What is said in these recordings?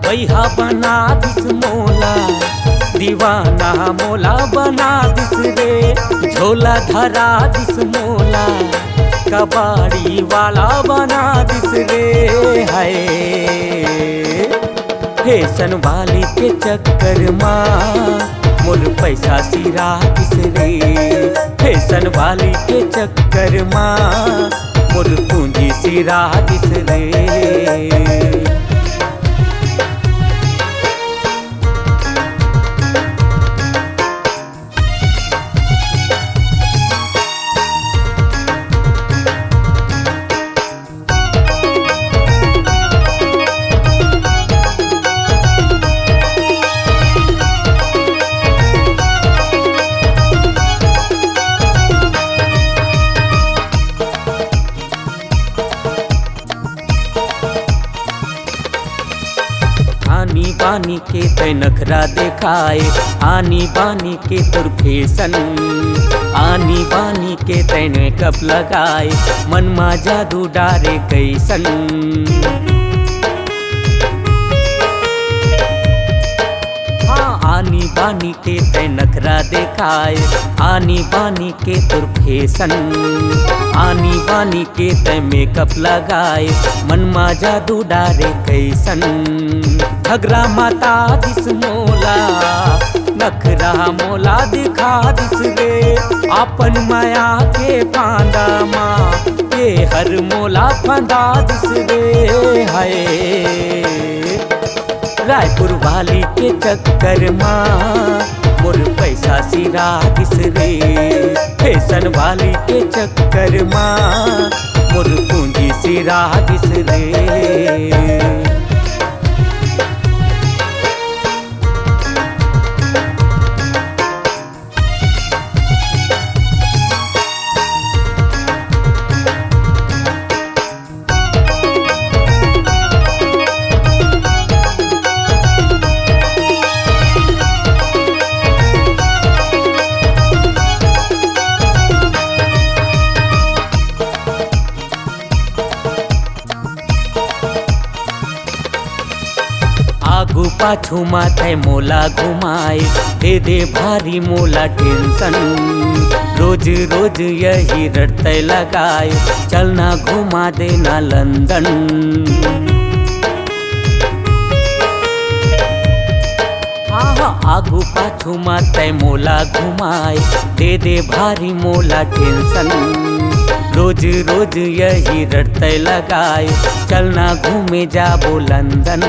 भैया बना दिस मोला, दीवाना मोला बना दिस रे। झोला धरा दिस मोला, कबाड़ी वाला बना दिस रे। हाय फैशन वाली के चक्कर माँ मोर पैसा सिरा दिस रे। फैशन वाली के चक्कर माँ मोर पूंजी सिरा दिस रे। आनी बानी के तय नखरा दिखाए, आनी बानी के तुर फैशन। आनी बानी के तय मेकअप लगाए, मन मा जादू डारे कैसन। आनी बानी के तय नखरा दिखाए, आनी बानी के तुर फैशन। आनी बानी के तय मेकअप लगाए, मन मा जादू डारे कैसन। घगरा माता दिस मोला, नखरा मोला दिखा दिस रे। आपन माया के फांदा माँ ये हर मोला फंदा दिस रे। हाय रायपुर वाली के चक्कर माँ मोर पैसा सिरा दिस रे। फैशन वाली के चक्कर माँ मोर पूंजी सिरा दिस रे। आगू पाछू माथे मोला घुमाए, दे दे भारी मोला टेंशन। रोज रोज यही रटते लगाए, चलना घुमा देना लंदन। हाँ आगू पाछू माथे मोला घुमाए, दे दे भारी मोला टेंशन। रोज रोज यही रटते लगाए, चलना घूमे जाबो लंदन।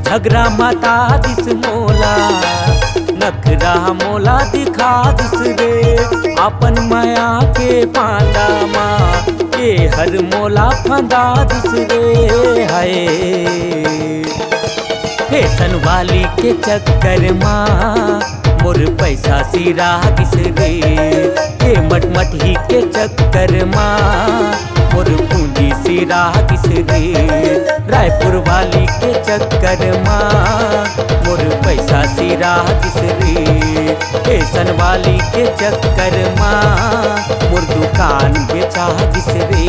झगड़ा माता दिस मोला, नखरा मोला दिखा दिस रे। अपन माया के पांदा माँ ये हर मोला फंदा दिस रे। हाय फैशन वाली के चक्कर माँ मोर पैसा सिरा दिस रे। हे मटमट ही के चक्कर माँ मोर पूंजी सिरा दिस रे। रायपुर वाली के चक्कर माँ मोर पैसा सिरा दिस रे। फैशन वाली के चक्कर माँ मोर दुकान बेचा दिस रे।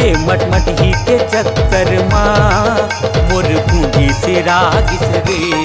ये मटमट ही के चक्कर माँ मोर पूंजी सिरा दिस रे।